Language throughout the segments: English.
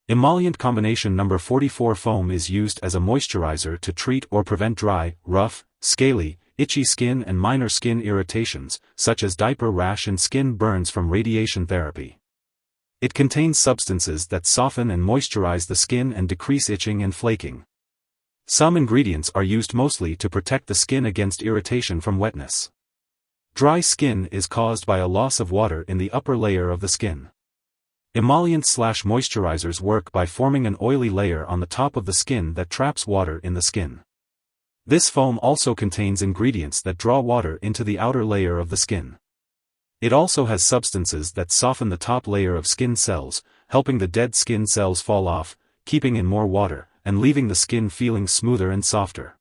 Emollient Combination No.44 Foam is used as a moisturizer to treat or prevent dry, rough, scaly, itchy skin and minor skin irritations, such as diaper rash and skin burns from radiation therapy. It contains substances that soften and moisturize the skin and decrease itching and flaking. Some ingredients are used mostly to protect the skin against irritation from wetness. Dry skin is caused by a loss of water in the upper layer of the skin. Emollients/moisturizers work by forming an oily layer on the top of the skin that traps water in the skin. This foam also contains ingredients that draw water into the outer layer of the skin. It also has substances that soften the top layer of skin cells, helping the dead skin cells fall off, keeping in more water, and leaving the skin feeling smoother and softer.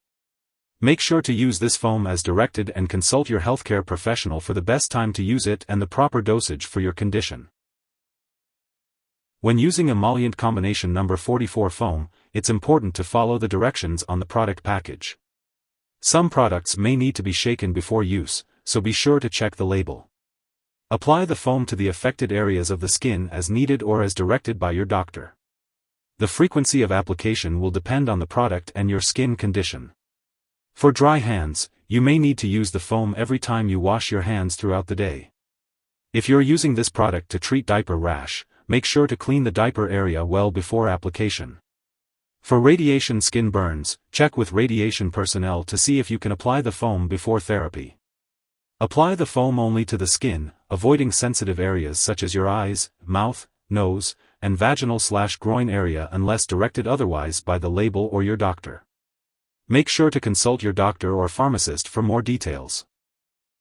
Make sure to use this foam as directed and consult your healthcare professional for the best time to use it and the proper dosage for your condition. When using Emollient Combination No.44 Foam, it's important to follow the directions on the product package. Some products may need to be shaken before use, so be sure to check the label. Apply the foam to the affected areas of the skin as needed or as directed by your doctor. The frequency of application will depend on the product and your skin condition. For dry hands, you may need to use the foam every time you wash your hands throughout the day. If you're using this product to treat diaper rash, make sure to clean the diaper area well before application. For radiation skin burns, check with radiation personnel to see if you can apply the foam before therapy. Apply the foam only to the skin, avoiding sensitive areas such as your eyes, mouth, nose, and vaginal/groin area unless directed otherwise by the label or your doctor. Make sure to consult your doctor or pharmacist for more details.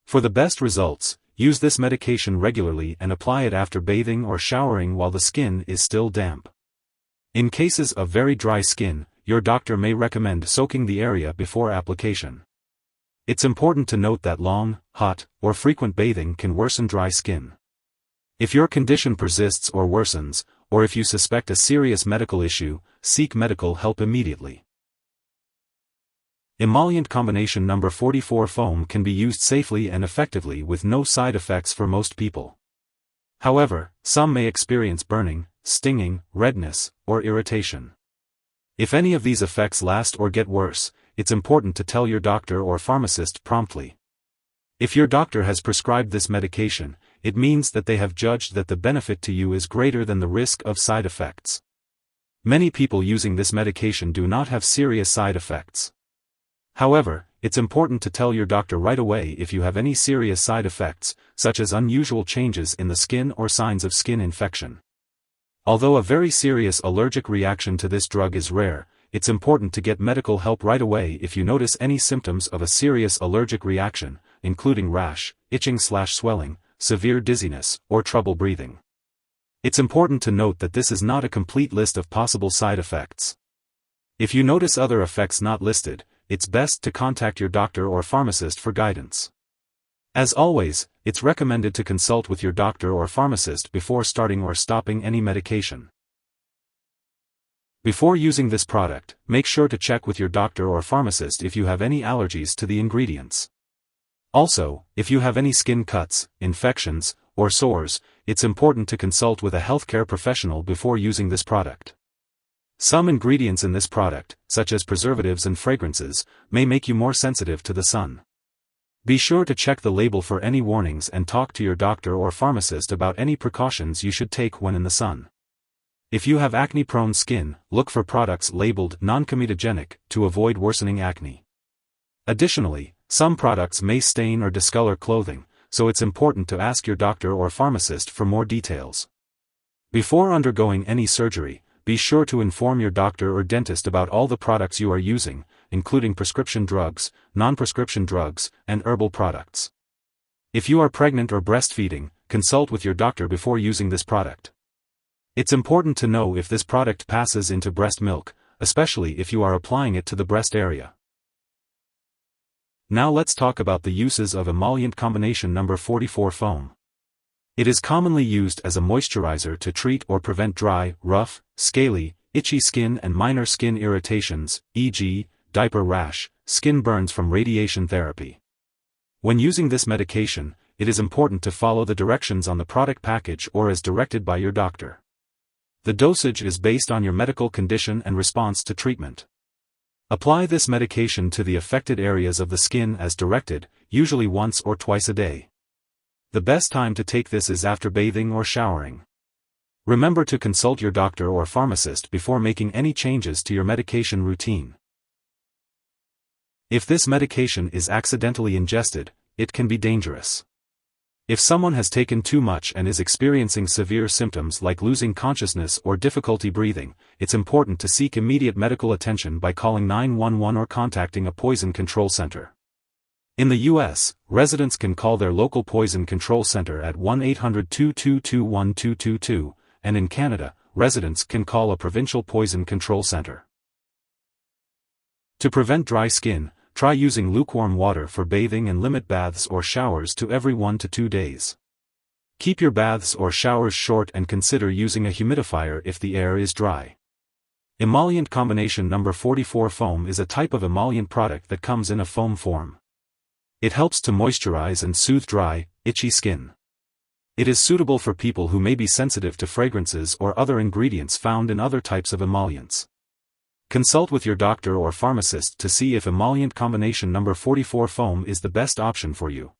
For the best results, use this medication regularly and apply it after bathing or showering while the skin is still damp. In cases of very dry skin, your doctor may recommend soaking the area before application. It's important to note that long, hot, or frequent bathing can worsen dry skin. If your condition persists or worsens, or if you suspect a serious medical issue, seek medical help immediately. Emollient Combination No.44 Foam can be used safely and effectively with no side effects for most people. However, some may experience burning, stinging, redness, or irritation. If any of these effects last or get worse, it's important to tell your doctor or pharmacist promptly. If your doctor has prescribed this medication, it means that they have judged that the benefit to you is greater than the risk of side effects. Many people using this medication do not have serious side effects. However, it's important to tell your doctor right away if you have any serious side effects, such as unusual changes in the skin or signs of skin infection. Although a very serious allergic reaction to this drug is rare, it's important to get medical help right away if you notice any symptoms of a serious allergic reaction, including rash, itching/swelling, severe dizziness, or trouble breathing. It's important to note that this is not a complete list of possible side effects. If you notice other effects not listed, it's best to contact your doctor or pharmacist for guidance. As always, it's recommended to consult with your doctor or pharmacist before starting or stopping any medication. Before using this product, make sure to check with your doctor or pharmacist if you have any allergies to the ingredients. Also, if you have any skin cuts, infections, or sores, it's important to consult with a healthcare professional before using this product. Some ingredients in this product, such as preservatives and fragrances, may make you more sensitive to the sun. Be sure to check the label for any warnings and talk to your doctor or pharmacist about any precautions you should take when in the sun. If you have acne-prone skin, look for products labeled non-comedogenic to avoid worsening acne. Additionally, some products may stain or discolor clothing, so it's important to ask your doctor or pharmacist for more details. Before undergoing any surgery, be sure to inform your doctor or dentist about all the products you are using, including prescription drugs, non-prescription drugs, and herbal products. If you are pregnant or breastfeeding, consult with your doctor before using this product. It's important to know if this product passes into breast milk, especially if you are applying it to the breast area. Now let's talk about the uses of Emollient Combination No.44 Foam. It is commonly used as a moisturizer to treat or prevent dry, rough, scaly, itchy skin and minor skin irritations, e.g., diaper rash, skin burns from radiation therapy. When using this medication, it is important to follow the directions on the product package or as directed by your doctor. The dosage is based on your medical condition and response to treatment. Apply this medication to the affected areas of the skin as directed, usually once or twice a day. The best time to take this is after bathing or showering. Remember to consult your doctor or pharmacist before making any changes to your medication routine. If this medication is accidentally ingested, it can be dangerous. If someone has taken too much and is experiencing severe symptoms like losing consciousness or difficulty breathing, it's important to seek immediate medical attention by calling 911 or contacting a poison control center. In the U.S., residents can call their local poison control center at 1-800-222-1222, and in Canada, residents can call a provincial poison control center. To prevent dry skin, try using lukewarm water for bathing and limit baths or showers to every 1 to 2 days. Keep your baths or showers short and consider using a humidifier if the air is dry. Emollient Combination No. 44 Foam is a type of emollient product that comes in a foam form. It helps to moisturize and soothe dry, itchy skin. It is suitable for people who may be sensitive to fragrances or other ingredients found in other types of emollients. Consult with your doctor or pharmacist to see if Emollient Combination No. 44 Foam is the best option for you.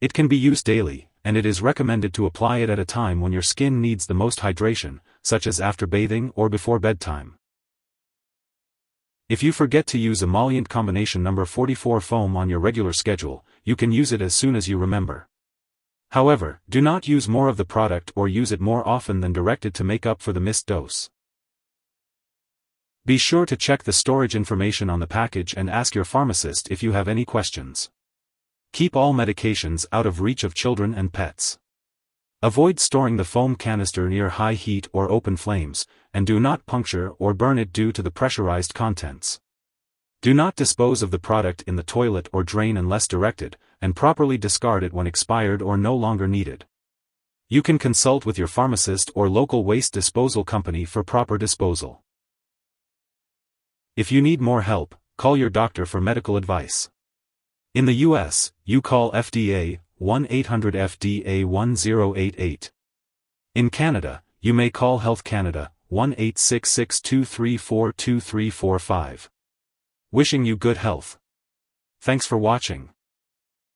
It can be used daily, and it is recommended to apply it at a time when your skin needs the most hydration, such as after bathing or before bedtime. If you forget to use Emollient Combination No. 44 Foam on your regular schedule, you can use it as soon as you remember. However, do not use more of the product or use it more often than directed to make up for the missed dose. Be sure to check the storage information on the package and ask your pharmacist if you have any questions. Keep all medications out of reach of children and pets. Avoid storing the foam canister near high heat or open flames, and do not puncture or burn it due to the pressurized contents. Do not dispose of the product in the toilet or drain unless directed, and properly discard it when expired or no longer needed. You can consult with your pharmacist or local waste disposal company for proper disposal. If you need more help, call your doctor for medical advice. In the U.S., you call FDA, 1-800-FDA-1088. In Canada, you may call Health Canada, 1-866-234-2345. Wishing you good health. Thanks for watching.